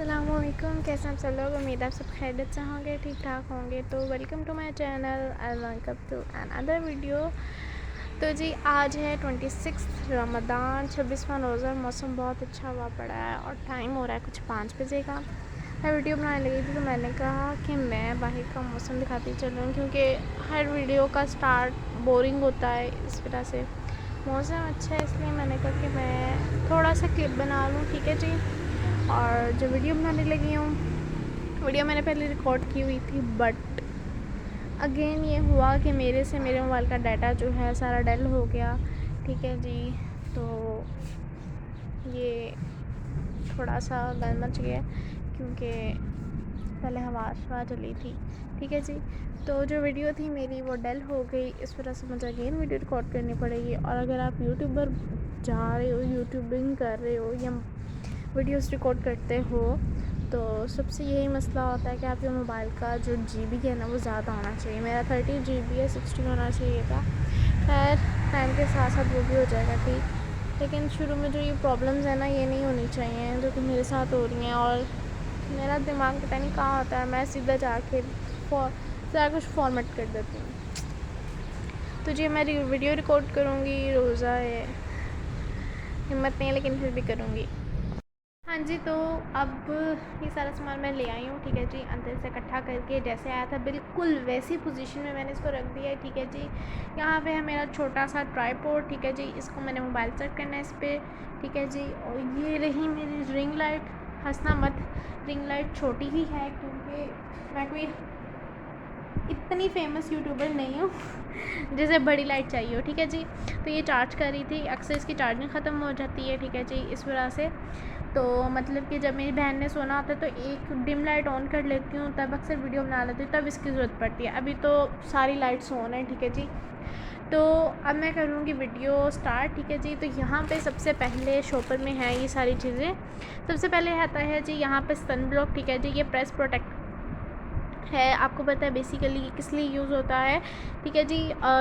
अस्सलामुअलैकुम, कैसे हैं आप सब लोग। उम्मीद आप सब खैरियत से होंगे, ठीक ठाक होंगे। तो welcome to my channel and welcome to another video. तो जी आज है 26 रमज़ान, 26वां रोज़ा। मौसम बहुत अच्छा हुआ पड़ा है और टाइम हो रहा है कुछ 5 बजे का। मैं वीडियो बनाने लगी थी तो मैंने कहा कि मैं बाहर का मौसम दिखाती चलूँ, क्योंकि हर वीडियो का स्टार्ट बोरिंग होता है। इस वजह से मौसम अच्छा है, इसलिए मैंने कहा कि मैं थोड़ा सा क्लिप बना लूँ। ठीक है जी। और जो वीडियो बनाने लगी हूँ, वीडियो मैंने पहले रिकॉर्ड की हुई थी, बट अगेन ये हुआ कि मेरे मोबाइल का डाटा जो है सारा डेल हो गया। ठीक है जी। तो ये थोड़ा सा गंद मच गया, क्योंकि पहले हवा चली थी। ठीक है जी। तो जो वीडियो थी मेरी वो डेल हो गई, इस वजह से मुझे अगेन वीडियो रिकॉर्ड करनी पड़ेगी। और अगर आप यूट्यूबर जा रहे हो, यूट्यूबिंग कर रहे हो या वीडियोस रिकॉर्ड करते हो, तो सबसे यही मसला होता है कि आपके मोबाइल का जो GB है ना वो ज़्यादा होना चाहिए। मेरा 30 GB है, 60 होना चाहिए था। खैर टाइम के साथ साथ वो भी हो जाएगा ठीक, लेकिन शुरू में जो ये प्रॉब्लम्स है ना ये नहीं होनी चाहिए, जो कि मेरे साथ हो रही हैं। और मेरा दिमाग पता नहीं कहाँ होता है, मैं सीधा जाके सारा कुछ फॉर्मेट कर देती हूँ। तो जी मैं वीडियो रिकॉर्ड करूँगी, रोज़ा है, हिम्मत नहीं है लेकिन फिर भी करूँगी। हाँ जी। तो अब ये सारा सामान मैं ले आई हूँ। ठीक है जी। अंदर से इकट्ठा करके जैसे आया था बिल्कुल वैसी पोजीशन में मैंने इसको रख दिया है। ठीक है जी। यहाँ पे है मेरा छोटा सा ट्राइपॉड। ठीक है जी। इसको मैंने मोबाइल सेट करना है इस पर। ठीक है जी। और ये रही मेरी रिंग लाइट। हंसना मत, रिंग लाइट छोटी ही है, क्योंकि मैं कोई इतनी फेमस यूट्यूबर नहीं हूँ जिसे बड़ी लाइट चाहिए हो। ठीक है जी। तो ये चार्ज कर रही थी, अक्सर इसकी चार्जिंग ख़त्म हो जाती है। ठीक है जी। इस वजह से तो मतलब कि जब मेरी बहन ने सोना होता है तो एक डिम लाइट ऑन कर लेती हूँ, तब अक्सर वीडियो बना लेती हूँ, तब इसकी ज़रूरत पड़ती है। अभी तो सारी लाइट्स ऑन है। ठीक है जी। तो अब मैं करूँगी वीडियो स्टार्ट। ठीक है जी। तो यहाँ पे सबसे पहले शॉपर में है ये सारी चीज़ें। सबसे पहले आता है जी यहाँ पे सन ब्लॉक। ठीक है जी। ये प्रेस प्रोटेक्ट है, आपको पता है बेसिकली किस लिए यूज़ होता है। ठीक है जी।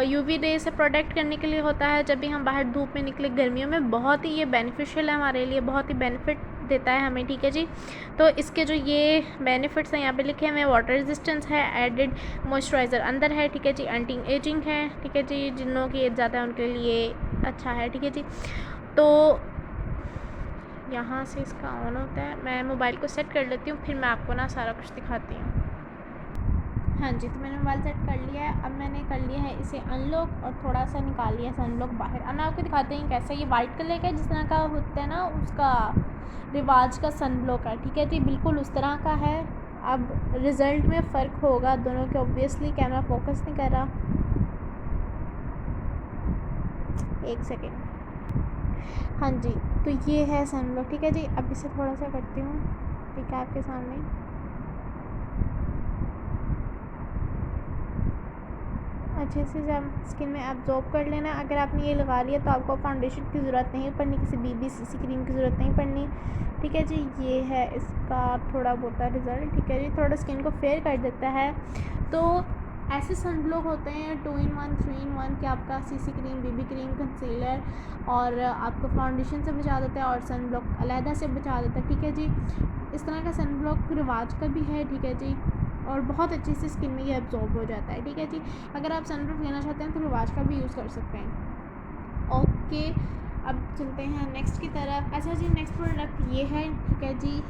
UV रे से प्रोटेक्ट करने के लिए होता है। जब भी हम बाहर धूप में निकले गर्मियों में, बहुत ही ये बेनिफिशियल है हमारे लिए, बहुत ही बेनिफिट देता है हमें। ठीक है जी। तो इसके जो ये बेनिफिट्स हैं यहाँ पे लिखे हुए हैं, वाटर रेजिस्टेंस है, एडिड मॉइस्चराइज़र अंदर है। ठीक है जी। एंटी एजिंग है। ठीक है जी। जिनों की एज ज़्यादा है उनके लिए अच्छा है। ठीक है जी। तो यहाँ से इसका ऑन होता है। मैं मोबाइल को सेट कर लेती हूँ, फिर मैं आपको ना सारा कुछ दिखाती हूँ। हाँ जी। तो मैंने मोबाइल सेट कर लिया है। अब मैंने कर लिया है इसे अनलॉक और थोड़ा सा निकाल लिया सनब्लॉक बाहर। अब मैं आपको दिखाते हैं कैसा ये वाइट कलर का जिस तरह का होता है ना उसका रिवाज का सनब्लॉक है। ठीक है जी। बिल्कुल उस तरह का है। अब रिज़ल्ट में फ़र्क होगा दोनों के, ऑब्वियसली कैमरा फोकस नहीं कर रहा, एक सेकेंड। हाँ जी। तो ये है सनब्लॉक। ठीक है जी। अब इसे थोड़ा सा करती हूँ, ठीक है, आपके सामने। अच्छे से जब स्किन में एब्जॉर्ब कर लेना। अगर आपने ये लगा लिया तो आपको फाउंडेशन की ज़रूरत नहीं पड़नी, किसी BB-CC क्रीम की ज़रूरत नहीं पड़नी। ठीक है जी। ये है इसका थोड़ा बहुत रिज़ल्ट। ठीक है जी। थोड़ा स्किन को फेयर कर देता है। तो ऐसे सनब्लॉक होते हैं 2 in 1 3 in 1 कि आपका CC cream, BB cream, concealer और आपको फाउंडेशन से बचा देता है और सनब्लॉक अलहदा से बचा देता है। ठीक है जी। इस तरह का सनब्लॉक रिवाज का भी है। ठीक है जी। और बहुत अच्छे से स्किन में ये एब्जॉर्ब हो जाता है। ठीक है जी। अगर आप सनरूफ लेना चाहते हैं तो रिवाज का भी यूज़ कर सकते हैं। ओके। अब चलते हैं नेक्स्ट की तरफ। अच्छा जी, नेक्स्ट प्रोडक्ट ये है। ठीक है जी।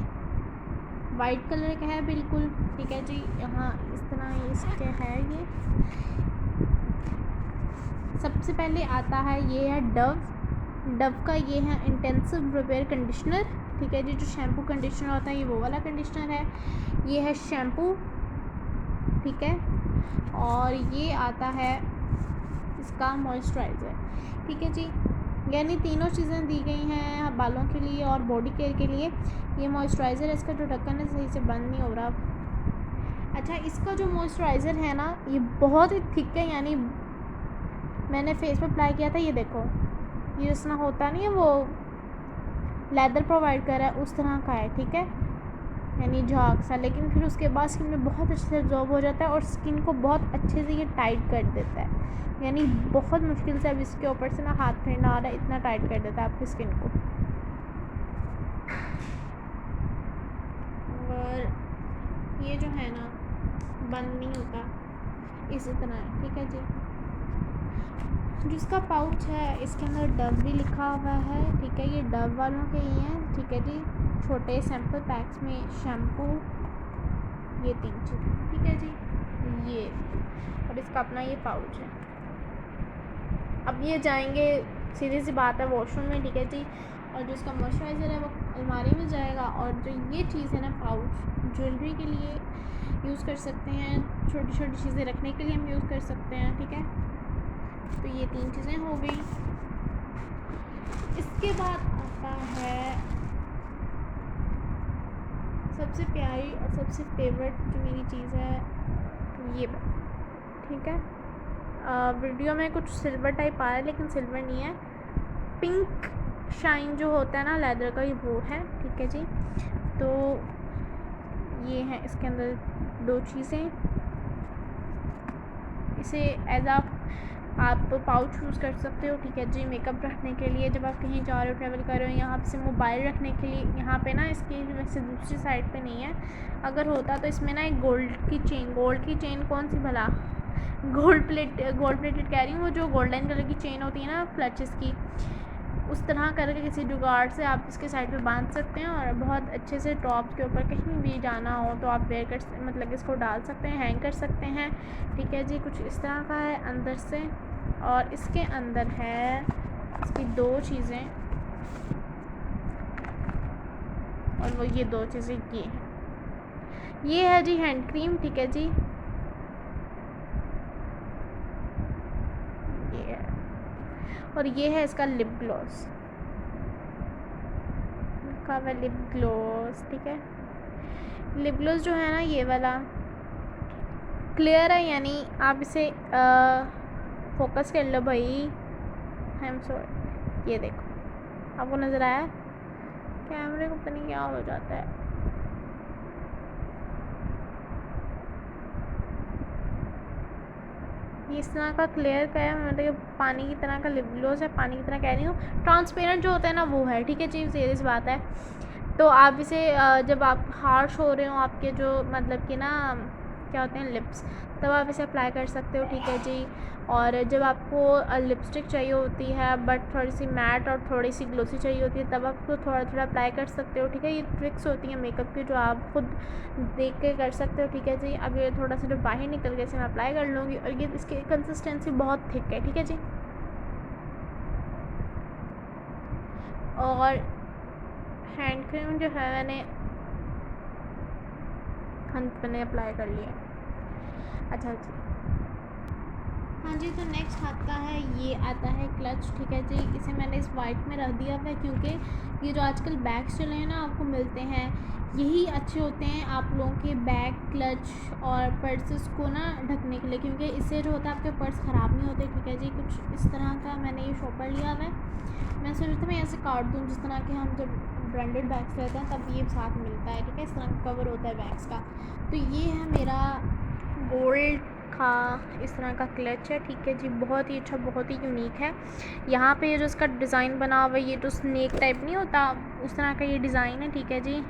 वाइट कलर का है बिल्कुल। ठीक है जी। यहाँ इस तरह इसके है ये। सबसे पहले आता है ये है डव का ये है इंटेंसिव रिपेयर कंडीशनर। ठीक है जी। जो शैम्पू कंडीशनर होता है ये वो वाला कंडीशनर है। ये है शैम्पू। ठीक है। और ये आता है इसका मॉइस्चराइज़र। ठीक है जी। यानी तीनों चीज़ें दी गई हैं बालों के लिए और बॉडी केयर के लिए। ये मॉइस्चराइज़र, इसका जो ढक्कन है सही से बंद नहीं हो रहा। अच्छा, इसका जो मॉइस्चराइज़र है ना ये बहुत ही थिक है, यानी मैंने फेस पे अप्लाई किया था, ये देखो, ये जिस तरह होता नहीं है वो लेदर प्रोवाइड कर रहा है उस तरह का है। ठीक है, यानी झाग सा, लेकिन फिर उसके बाद स्किन में बहुत अच्छे से एब्जॉर्ब हो जाता है और स्किन को बहुत अच्छे से ये टाइट कर देता है। यानी बहुत मुश्किल से अब इसके ऊपर से ना हाथ फेरना आ रहा है, इतना टाइट कर देता है आपकी स्किन को। ये जो है ना बंद नहीं होता, इसी तरह है, ठीक है जी। जिसका पाउच है इसके अंदर डव भी लिखा हुआ है, ठीक है, ये डव वालों के ही हैं, ठीक है जी। छोटे सैम्पल पैक्स में शैम्पू, ये 3 चीज़ें, ठीक है जी। ये और इसका अपना ये पाउच है। अब ये जाएंगे, सीधी सी बात है, वॉशरूम में, ठीक है जी। और जो इसका मॉइस्चराइज़र है वो अलमारी में जाएगा, और जो ये चीज़ है ना पाउच, ज्वेलरी के लिए यूज़ कर सकते हैं, छोटी छोटी चीज़ें रखने के लिए हम यूज़ कर सकते हैं, ठीक है। तो ये 3 चीज़ें हो गई। इसके बाद आता है सबसे प्यारी और सबसे फेवरेट जो मेरी चीज़ है, ये, ठीक है। वीडियो में कुछ सिल्वर टाइप आ रहा है, लेकिन सिल्वर नहीं है, पिंक शाइन जो होता है ना लेदर का, ये वो है, ठीक है जी। तो ये है इसके अंदर 2 चीज़ें। इसे एज आप पाउच यूज़ कर सकते हो, ठीक है जी, मेकअप रखने के लिए, जब आप कहीं जा रहे हो, ट्रैवल कर रहे हो, यहाँ से मोबाइल रखने के लिए। यहाँ पे ना इसकी वैसे दूसरी साइड पे नहीं है, अगर होता तो इसमें ना एक गोल्ड की चेन, कौन सी भला, गोल्ड प्लेटेड कह रही हूँ, वो जो गोल्डन कलर की चेन होती है ना क्लचेस की, उस तरह करके किसी जुगाड़ से आप इसके साइड पे बांध सकते हैं, और बहुत अच्छे से टॉप के ऊपर कहीं भी जाना हो तो आप वेयर कर, मतलब इसको डाल सकते हैं, हैंग कर सकते हैं, ठीक है जी। कुछ इस तरह का है अंदर से, और इसके अंदर है इसकी 2 चीज़ें, और वो ये 2 चीज़ें ये हैं। ये है जी हैंड क्रीम, ठीक है जी, ये है, और ये है इसका लिप ग्लॉस, लिप ग्लॉस, ठीक है। लिप ग्लॉस जो है ना ये वाला क्लियर है, यानी आप इसे फोकस कर लो भाई, आई एम सॉरी, ये देखो, आपको नज़र आया, कैमरे को पता नहीं क्या हो जाता है। ये इस तरह का क्लियर का है, मतलब पानी की तरह का लिप ग्लॉस है, पानी की तरह कह रही हूँ, ट्रांसपेरेंट जो होता है ना वो है, ठीक है जी, सीरियस बात है। तो आप इसे जब आप हार्श हो रहे हो, आपके जो मतलब कि ना क्या होते हैं लिप्स, तब आप इसे अप्लाई कर सकते हो, ठीक है जी। और जब आपको लिपस्टिक चाहिए होती है बट थोड़ी सी मैट और थोड़ी सी ग्लोसी चाहिए होती है, तब आप उसको थोड़ा थोड़ा अप्लाई कर सकते हो, ठीक है। ये ट्रिक्स होती हैं मेकअप की जो आप खुद देख के कर सकते हो, ठीक है जी। अब ये थोड़ा सा जो बाहर निकल गया इसे मैं अप्लाई कर लूँगी, और ये इसकी कंसिस्टेंसी बहुत थिक है, ठीक है जी। और हैंड क्रीम जो है मैंने अप्लाई कर लिया। अच्छा जी, हाँ जी। तो नेक्स्ट आता है, ये आता है क्लच, ठीक है जी। इसे मैंने इस वाइट में रख दिया हुआ है, क्योंकि ये जो आजकल बैग्स चले हैं ना आपको मिलते हैं, यही अच्छे होते हैं आप लोगों के बैग, क्लच और पर्सेस को ना ढकने के लिए, क्योंकि इससे जो होता है आपके पर्स ख़राब नहीं होते, ठीक है जी। कुछ इस तरह का मैंने ये शॉपर लिया हुआ है। मैं सोच रही थी मैं ऐसे काट दूँ, जिस तरह के हम जब ब्रांडेड बैग्स रहते हैं तब ये साथ मिलता है, ठीक है, इस तरह का कवर होता है बैग्स का। तो ये है मेरा गोल्ड का इस तरह का क्लच है, ठीक है जी, बहुत ही अच्छा, बहुत ही यूनिक है। यहाँ पे ये जो इसका डिज़ाइन बना हुआ है, ये जो स्नेक टाइप नहीं होता उस तरह का ये डिज़ाइन है, ठीक है जी,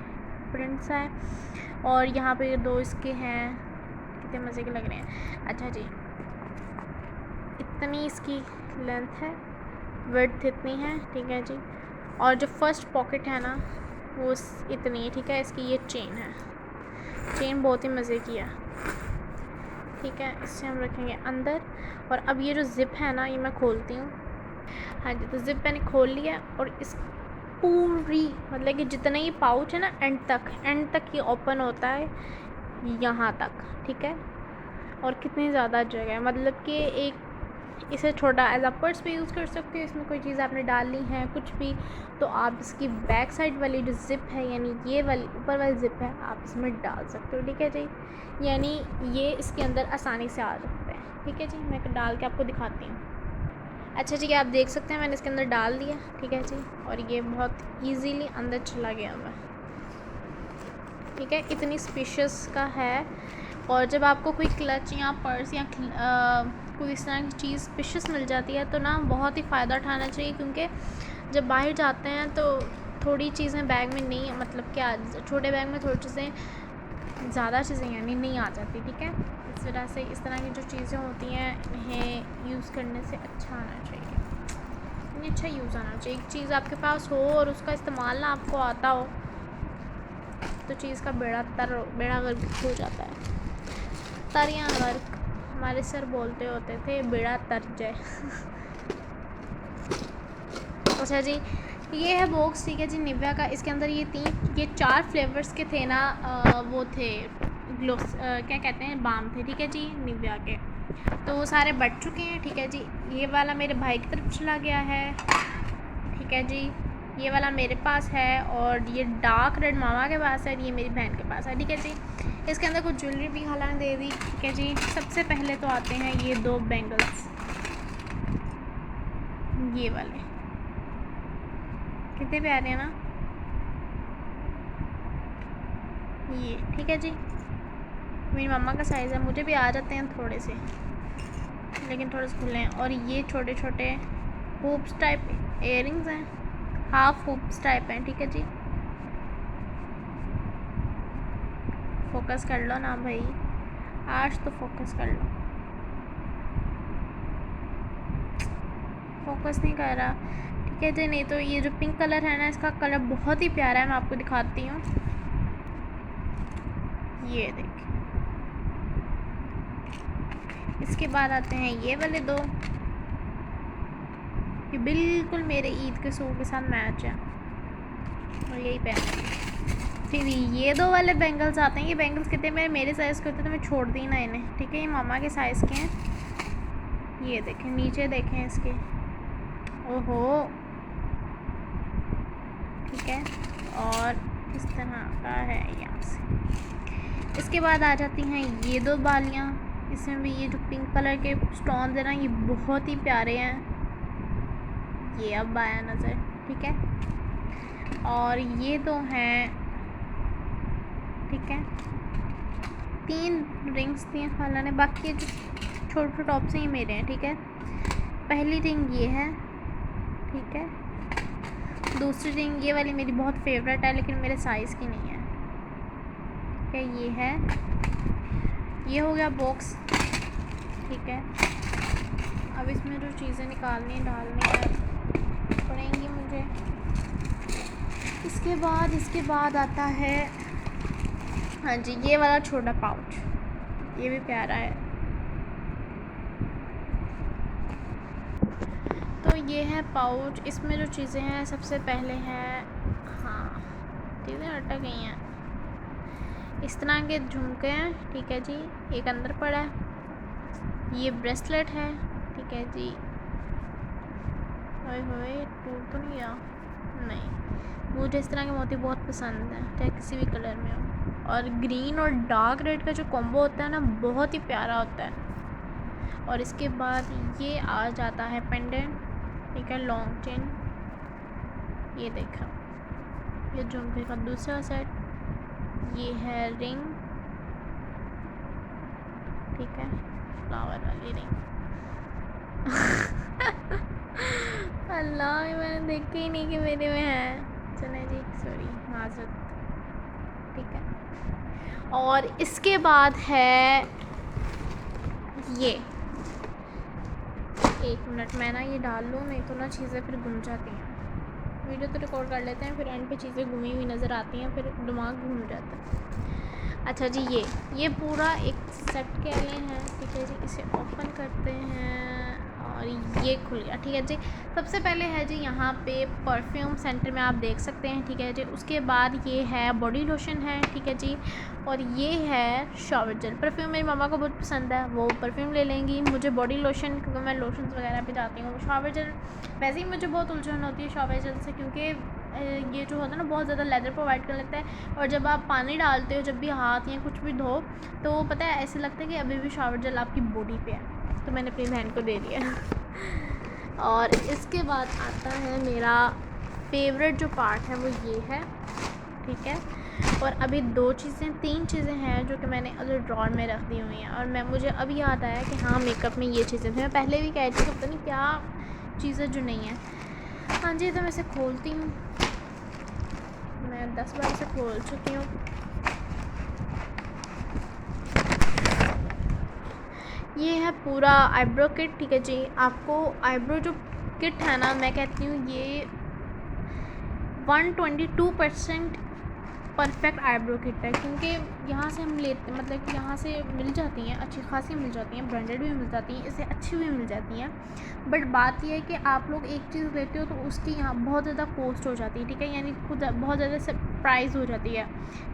प्रिंट्स है। और यहाँ पे ये 2 इसके हैं, कितने मज़े के लग रहे हैं। अच्छा जी, इतनी इसकी लेंथ है, विड्थ इतनी है, ठीक है जी। और जो फर्स्ट पॉकेट है ना वो इतनी है, ठीक है। इसकी ये चेन है, चेन बहुत ही मज़े की है, ठीक है। इससे हम रखेंगे अंदर। और अब ये जो ज़िप है ना ये मैं खोलती हूँ। हाँ जी, तो ज़िप मैंने खोल लिया, और इस पूरी मतलब कि जितना ये पाउच है ना एंड तक ये ओपन होता है यहाँ तक, ठीक है। और कितनी ज़्यादा जगह है, मतलब कि एक इसे छोटा एज अ पर्स भी यूज़ कर सकते हो। इसमें कोई चीज़ आपने डालनी है कुछ भी, तो आप इसकी बैक साइड वाली जो ज़िप है, यानी ये वाली ऊपर वाली ज़िप है, आप इसमें डाल सकते हो, ठीक है जी। यानी ये इसके अंदर आसानी से आ सकते हैं, ठीक है जी। मैं डाल के आपको दिखाती हूँ। अच्छा जी, आप देख सकते हैं मैंने इसके अंदर डाल दिया, ठीक है जी, और ये बहुत ईजीली अंदर चला गया हुआ, ठीक है। इतनी स्पेशियस का है। और जब आपको कोई क्लच या पर्स या कोई इस तरह की चीज़ स्पेशियस मिल जाती है तो ना बहुत ही फ़ायदा उठाना चाहिए, क्योंकि जब बाहर जाते हैं तो थोड़ी चीज़ें बैग में नहीं, मतलब क्या छोटे बैग में थोड़ी चीज़ें ज़्यादा चीज़ें यानी नहीं आ जाती, ठीक है। इस वजह से इस तरह की जो चीज़ें होती हैं इन्हें यूज़ करने से अच्छा आना चाहिए, इन्हें अच्छा यूज़ आना चाहिए। एक चीज़ आपके पास हो और उसका इस्तेमाल ना आपको आता हो तो चीज़ का बेड़ा गर्क हो जाता है। तरियाँ गर्क हमारे सर बोलते होते थे, बेड़ा तर जाए। अच्छा जी, ये है बॉक्स, ठीक है जी, निविया का। इसके अंदर ये 4 फ्लेवर्स के थे ना, वो थे ग्लोस, क्या कहते हैं, बाम थे, ठीक है जी, निविया के। तो वो सारे बट चुके हैं, ठीक है जी। ये वाला मेरे भाई की तरफ चला गया है, ठीक है जी। ये वाला मेरे पास है और ये डार्क रेड मामा के पास है, ये मेरी बहन के पास है, ठीक है जी। इसके अंदर कुछ ज्वेलरी भी खाला ने दे दी, ठीक है जी। सबसे पहले तो आते हैं ये 2 बैंगल्स, ये वाले कितने प्यारे हैं ना ये, ठीक है जी। मेरी मम्मा का साइज़ है, मुझे भी आ जाते हैं थोड़े से, लेकिन थोड़े से खुले हैं। और ये छोटे छोटे हुप्स टाइप इयररिंग्स हैं, हाफ हुप्स टाइप हैं, ठीक है जी। फोकस कर लो ना भाई, आज तो फोकस कर लो। फोकस नहीं कर रहा, ठीक है जी। नहीं तो ये जो पिंक कलर है ना, इसका कलर बहुत ही प्यारा है, मैं आपको दिखाती हूँ। ये देखिए। इसके बाद आते हैं ये वाले 2, ये बिल्कुल मेरे ईद के सूट के साथ मैच है और यही पहने। फिर ये 2 वाले बैंगल्स आते हैं। ये बैंगल्स कितने मेरे साइज़ के होते तो मैं छोड़ दी ना इन्हें, ठीक है। ये मामा के साइज़ के हैं, ये देखें, नीचे देखें इसके, ओहो, ठीक है। और इस तरह का है यहाँ से। इसके बाद आ जाती हैं ये 2 बालियाँ, इसमें भी ये जो पिंक कलर के स्टोन है ना, ये बहुत ही प्यारे हैं। ये अब आया नज़र, ठीक है। और ये 2 हैं, ठीक है। 3 रिंग्स दी हैं खाला ने, बाकी जो छोटे टॉप्स हैं ये मेरे हैं, ठीक है। पहली रिंग ये है, ठीक है। दूसरी रिंग ये वाली मेरी बहुत फेवरेट है, लेकिन मेरे साइज़ की नहीं है, ठीक है। ये है, ये हो गया बॉक्स, ठीक है। अब इसमें जो चीज़ें निकालनी डालनी पड़ेंगी मुझे। इसके बाद आता है, हाँ जी, ये वाला छोटा पाउच, ये भी प्यारा है। तो ये है पाउच, इसमें जो चीज़ें हैं, सबसे पहले है, हाँ चीज़ें अटक गई हैं, इस तरह के झुमके हैं, ठीक है जी। एक अंदर पड़ा है, ये ब्रेसलेट है, ठीक है जी। ओए टूट तो नहीं गया, नहीं। मुझे इस तरह के मोती बहुत पसंद हैं, चाहे किसी भी कलर में हो। और ग्रीन और डार्क रेड का जो कॉम्बो होता है ना, बहुत ही प्यारा होता है। और इसके बाद ये आ जाता है पेंडेंट, ठीक है, लॉन्ग चेन, ये देखा, ये झुमके का दूसरा सेट, ये है रिंग, ठीक है, फ्लावर वाली रिंग। अल्लाह, मैंने देखा ही नहीं कि मेरे में है, चले जी, सॉरी, माजरत, ठीक है। और इसके बाद है ये, एक मिनट मैं ना ये डाल लूँ, नहीं तो ना चीज़ें फिर घूम जाती हैं। वीडियो तो रिकॉर्ड कर लेते हैं, फिर एंड पे चीज़ें घूमी हुई नज़र आती हैं, फिर दिमाग घूम जाता है। अच्छा जी, ये पूरा एक सेट के लिए हैं, ठीक है जी। इसे ओपन करते हैं और ये खुल गया, ठीक है जी। सबसे पहले है जी यहाँ पे परफ्यूम सेंटर में आप देख सकते हैं, ठीक है जी। उसके बाद ये है बॉडी लोशन है, ठीक है जी। और ये है शावर जेल। परफ्यूम मेरी मम्मा को बहुत पसंद है, वो परफ्यूम ले लेंगी। मुझे बॉडी लोशन, क्योंकि मैं लोशंस वगैरह पे जाती हूँ। शावर जेल वैसे ही मुझे बहुत उलझन होती है शावर जेल से, क्योंकि ये जो होता है ना, बहुत ज़्यादा लेदर प्रोवाइड कर लेता है। और जब आप पानी डालते हो, जब भी हाथ या कुछ भी धो, तो पता है ऐसे लगता है कि अभी भी शावर जेल आपकी बॉडी पे है। तो मैंने अपनी बहन को दे दिया। और इसके बाद आता है मेरा फेवरेट जो पार्ट है, वो ये है, ठीक है। और अभी 3 चीज़ें हैं जो कि मैंने अदर ड्रॉर में रख दी हुई हैं। और मुझे अब याद आया कि हाँ, मेकअप में ये चीज़ें थी। मैं पहले भी कह रही थी कि पता नहीं क्या चीज़ें जो नहीं है। हाँ जी, तो मैं इसे खोलती हूँ, मैं 10 बार से खोल चुकी हूँ। पूरा आईब्रो किट, ठीक है जी। आपको आईब्रो जो किट है ना, मैं कहती हूँ ये 122% परफेक्ट आईब्रो किट है, क्योंकि यहाँ से हम लेते मतलब कि यहाँ से मिल जाती हैं, अच्छी खासी मिल जाती हैं, ब्रांडेड भी मिल जाती हैं, इससे अच्छी भी मिल जाती हैं। बट बात यह है कि आप लोग एक चीज़ लेते हो तो उसकी यहाँ बहुत ज़्यादा कॉस्ट हो जाती है, ठीक है, यानी कुछ बहुत ज़्यादा प्राइस हो जाती है,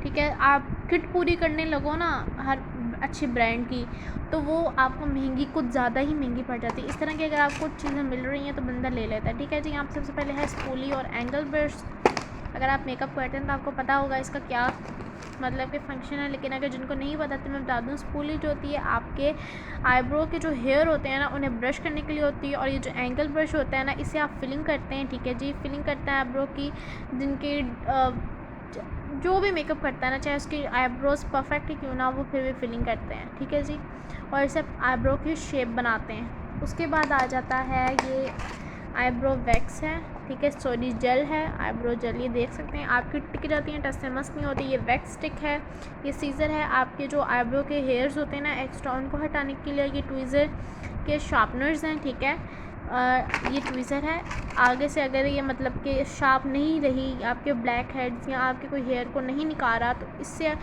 ठीक है। आप किट पूरी करने लगो ना हर अच्छी ब्रांड की, तो वो आपको महंगी, कुछ ज़्यादा ही महंगी पड़ जाती है। इस तरह की अगर आपको चीज़ें मिल रही हैं तो बंदा ले लेता है, ठीक है जी। यहाँ सबसे पहले है स्पूली और एंगल ब्रश। अगर आप मेकअप करते हैं तो आपको पता होगा इसका क्या मतलब कि फ़ंक्शन है, लेकिन अगर जिनको नहीं पता तो मैं बता दूँ, स्पूली जो होती है आपके आईब्रो के जो हेयर होते हैं ना उन्हें ब्रश करने के लिए होती है, और ये जो एंगल ब्रश होता है ना इससे आप फिलिंग करते हैं, ठीक है जी। फिलिंग करते हैं आईब्रो की, जिनके जो भी मेकअप करता है ना, चाहे उसकी आईब्रोज परफेक्ट ही क्यों ना, वो फिर भी फिलिंग करते हैं, ठीक है जी। और इसे आईब्रो की शेप बनाते हैं। उसके बाद आ जाता है ये आईब्रो वैक्स है, ठीक है, सॉरी जेल है, आईब्रो जेल, ये देख सकते हैं आपकी टिक जाती हैं, टच से मस नहीं होती। ये वैक्स स्टिक है, ये सीज़र है, आपके जो आईब्रो के हेयर्स होते हैं ना एक्स्ट्रा, उनको हटाने के लिए। ये ट्विज़र के शार्पनर्स हैं, ठीक है, ये ट्विज़र है। आगे से अगर ये मतलब कि शार्प नहीं रही, आपके ब्लैक हेड्स या आपके कोई हेयर को नहीं निकाल रहा, तो इससे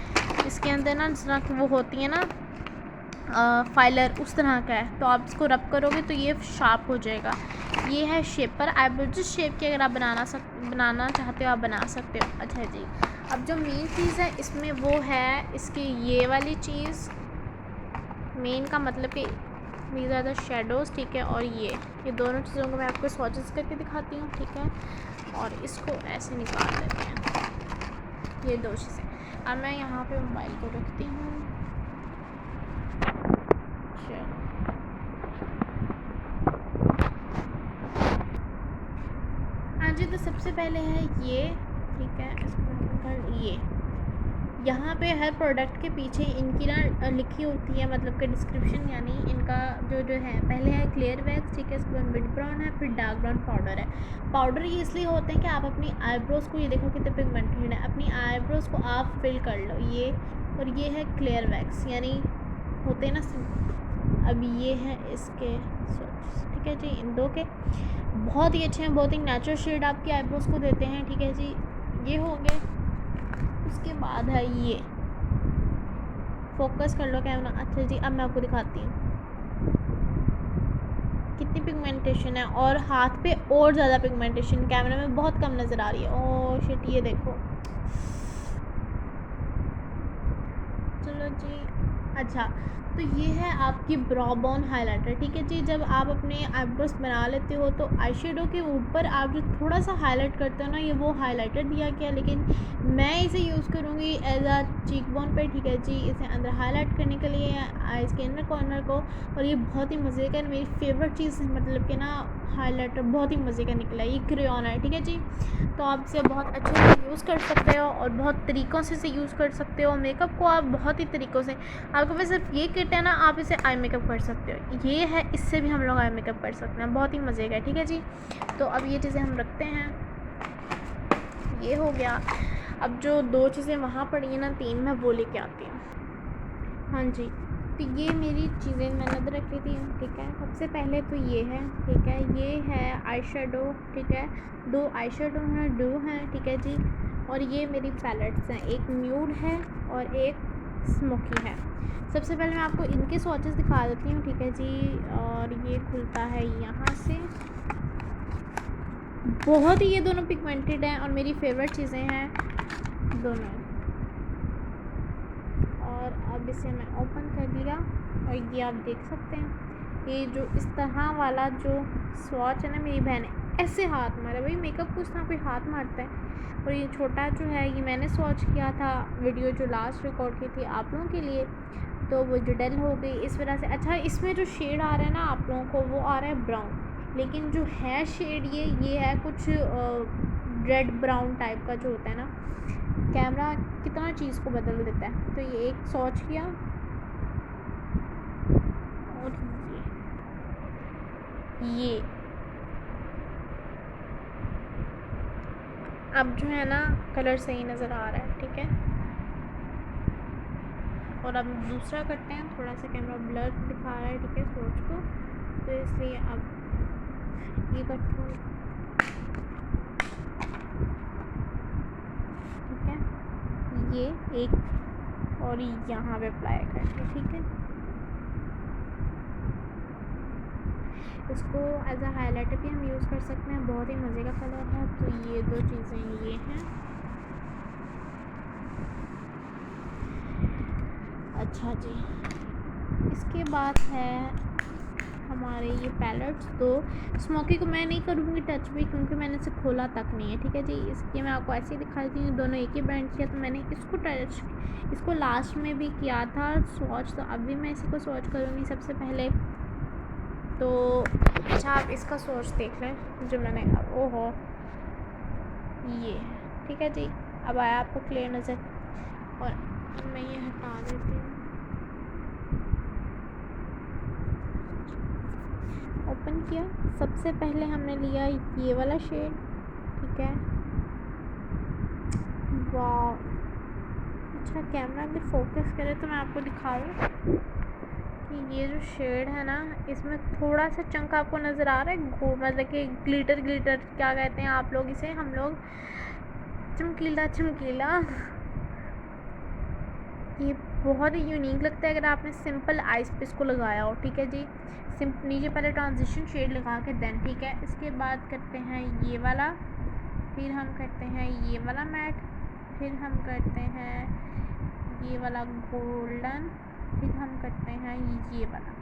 इसके अंदर ना जिस तरह की वो होती है ना फाइलर, उस तरह का है, तो आप इसको रब करोगे तो ये शार्प हो जाएगा। ये है शेपर आईब्रो, जिस शेप की अगर आप बनाना चाहते हो आप बना सकते हो। अच्छा जी, अब जो मेन चीज़ है इसमें वो है इसकी ये वाली चीज़, मेन का मतलब कि ये ज़्यादा शेडोज़, ठीक है, और ये दोनों चीज़ों को मैं आपको स्वॉचेस करके दिखाती हूँ, ठीक है। और इसको ऐसे निकाल देते हैं, ये दो चीज़ें। अब मैं यहाँ पे मोबाइल को रखती हूँ। हाँ जी, तो सबसे पहले है ये, ठीक है, इसको ये यहाँ पे हर प्रोडक्ट के पीछे इनकी ना लिखी होती है मतलब कि डिस्क्रिप्शन, यानी इनका जो है, पहले है क्लियर वैक्स, ठीक है, इसके बाद मिड ब्राउन है, फिर डार्क ब्राउन पाउडर है। पाउडर ये इसलिए होते हैं कि आप अपनी आईब्रोज़ को, ये देखो कितने पिगमेंटेड है, अपनी आईब्रोज़ को आप फिल कर लो ये। और ये है क्लियर वैक्स, यानी होते हैं ना, अब ये है इसके सोर्स, ठीक है जी। इन दो के बहुत ही अच्छे हैं, बहुत ही नेचुरल शेड आपकी आईब्रोज़ को देते हैं, ठीक है जी। ये हो गए। उसके बाद है ये, फोकस कर लो कैमरा। अच्छा जी, अब मैं आपको दिखाती हूँ कितनी पिगमेंटेशन है, और हाथ पे और ज़्यादा पिगमेंटेशन कैमरा में बहुत कम नज़र आ रही है। ओह शिट, ये देखो, चलो जी। अच्छा, तो ये है आपकी ब्रो बोन हाइलाइटर, ठीक है जी। जब आप अपने आईब्रोज बना लेते हो तो आई शेडो के ऊपर आप जो थोड़ा सा हाईलाइट करते हो ना, ये वो हाइलाइटर दिया गया, लेकिन मैं इसे यूज़ करूँगी एज आ चीक बोन पे, ठीक है जी। इसे अंदर हाईलाइट करने के लिए आइज़ के इनर कॉर्नर को, और ये बहुत ही मज़े का, मेरी फेवरेट चीज़ मतलब कि ना हाइलाइटर बहुत ही मज़े का निकला। ये क्रेयॉन है, ठीक है जी। तो आप इसे बहुत अच्छे से यूज़ कर सकते हो और बहुत तरीक़ों से इसे यूज़ कर सकते हो। मेकअप को आप बहुत ही तरीक़ों से, आपके पास सिर्फ ये किट है ना, आप इसे आई मेकअप कर सकते हो। ये है, इससे भी हम लोग आई मेकअप कर सकते हैं, बहुत ही मज़े का है, ठीक है जी। तो अब ये चीज़ें हम रखते हैं, ये हो गया। अब जो दो चीज़ें वहाँ पड़ी हैं ना, 3 मैं वो लेके आती हूँ। हाँ जी, तो ये मेरी चीज़ें मैंने इधर रख ली थी, ठीक है। सबसे पहले तो ये है, ठीक है, ये है आई शेडो, ठीक है, 2 आई शेडो हैं, 2 हैं, ठीक है जी। और ये मेरी पैलेट्स हैं, एक न्यूड है और एक स्मोकी है। सबसे पहले मैं आपको इनके स्वॉचेस दिखा देती हूँ, ठीक है जी। और ये खुलता है यहाँ से, बहुत ही ये दोनों पिगमेंटेड हैं और मेरी फेवरेट चीज़ें हैं दोनों। और अब इसे मैं ओपन कर लिया, और ये आप देख सकते हैं, ये जो इस तरह वाला जो स्वॉच है ना, मेरी बहन ऐसे हाथ मारा, भाई मेकअप को इस तरह कोई हाथ मारता है। और ये छोटा जो है, ये मैंने स्वॉच किया था, वीडियो जो लास्ट रिकॉर्ड की थी आप लोगों के लिए, तो वो जो डल हो गई इस वजह से। अच्छा, इसमें जो शेड आ रहा है ना आप लोगों को, वो आ रहा है ब्राउन, लेकिन जो है शेड ये है कुछ रेड ब्राउन टाइप का जो होता है ना। कैमरा कितना चीज़ को बदल देता है। तो ये एक स्वॉच किया, और ये अब जो है ना कलर सही नज़र आ रहा है, ठीक है। और अब दूसरा करते हैं, थोड़ा सा कैमरा ब्लर दिखा रहा है, ठीक है, सोच को, तो इसलिए अब ये करते हैं, ठीक है, ये एक और यहाँ पे अप्लाई करते हैं, ठीक है। इसको एज अ हाईलाइटर भी हम यूज़ कर सकते हैं, बहुत ही मज़े का कलर है। तो ये दो चीज़ें ये हैं। अच्छा जी, इसके बाद है हमारे ये पैलेट्स। तो स्मोकी को मैं नहीं करूँगी टच भी, क्योंकि मैंने इसे खोला तक नहीं है, ठीक है जी। इसके मैं आपको ऐसे ही दिखा देती हूँ, दोनों एक ही ब्रांड किया, तो मैंने इसको टच, इसको लास्ट में भी किया था स्वॉच, तो अभी मैं इसी को स्वॉच करूँगी सबसे पहले। तो अच्छा, आप इसका सोर्स देख लें जो मैंने, ओहो ये, ठीक है जी। अब आया आपको क्लियर नज़र, और मैं ये हटा देती हूँ। ओपन किया, सबसे पहले हमने लिया ये वाला शेड, ठीक है। वाह, अच्छा कैमरा अगर फोकस करे तो मैं आपको दिखा दूँ कि ये जो शेड है ना, इसमें थोड़ा सा चंक आपको नज़र आ रहा है, मतलब कि ग्लिटर क्या कहते हैं आप लोग इसे, हम लोग चमकीला। ये बहुत ही यूनिक लगता है अगर आपने सिंपल आइस पे इसको लगाया हो, ठीक है जी। नीचे पहले ट्रांजिशन शेड लगा के देन, ठीक है। इसके बाद करते हैं ये वाला, फिर हम करते हैं ये वाला मैट, फिर हम करते हैं ये वाला गोल्डन, फिर हम करते हैं ये वाला।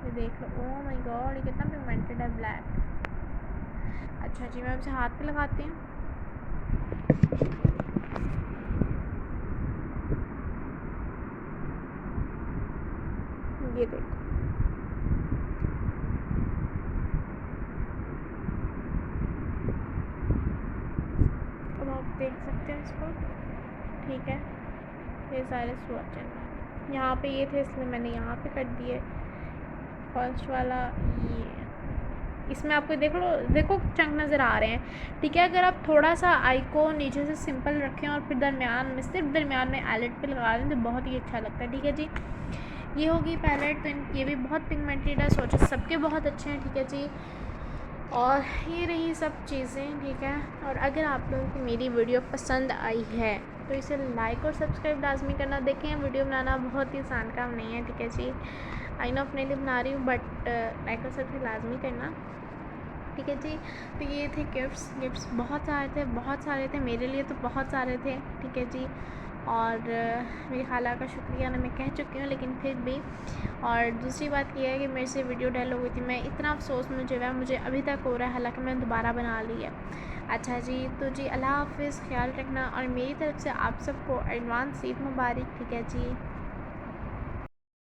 ये देख लो, ओह माय गॉड, ये कितना पिगमेंटेड है, ब्लैक। अच्छा जी, मैं इसे हाथ पे लगाती हूँ। ये देखो, अब आप देख सकते हैं इसको, ठीक है। ये सारे स्वॉच हैं, यहाँ पे ये थे इसलिए मैंने यहाँ पे कर दिए। फर्स्ट वाला ये, इसमें आपको देखो चंक नज़र आ रहे हैं, ठीक है। अगर आप थोड़ा सा आई को नीचे से सिंपल रखें और फिर दरमियान में, सिर्फ दरमियान में आईलेट पे लगा दें तो बहुत ही अच्छा लगता है, ठीक है जी। ये होगी पैलेट, तो ये भी बहुत पिगमेंटेड है, सोचे सबके बहुत अच्छे हैं, ठीक है जी। और ये रही सब चीज़ें, ठीक है। और अगर आप लोगों को मेरी वीडियो पसंद आई है तो इसे लाइक और सब्सक्राइब लाजमी करना। देखें, वीडियो बनाना बहुत ही आसान काम नहीं है, ठीक है जी। आई नो अपने लिए बना रही हूँ, बट लाइक और सब्सक्राइब लाजमी करना, ठीक है जी। तो ये थे गिफ्ट्स बहुत सारे थे मेरे लिए, तो बहुत सारे थे, ठीक है जी। और मेरी खाला का शुक्रिया ना मैं कह चुकी हूँ, लेकिन फिर भी। और दूसरी बात ये है कि मेरे से वीडियो डेल हो गई थी, मैं इतना अफसोस मुझे अभी तक हो रहा है, हालांकि मैंने दोबारा बना ली है। अच्छा जी, तो जी अल्लाह हाफ़िज़, ख्याल रखना, और मेरी तरफ से आप सबको एडवांस ईद मुबारक, ठीक है जी।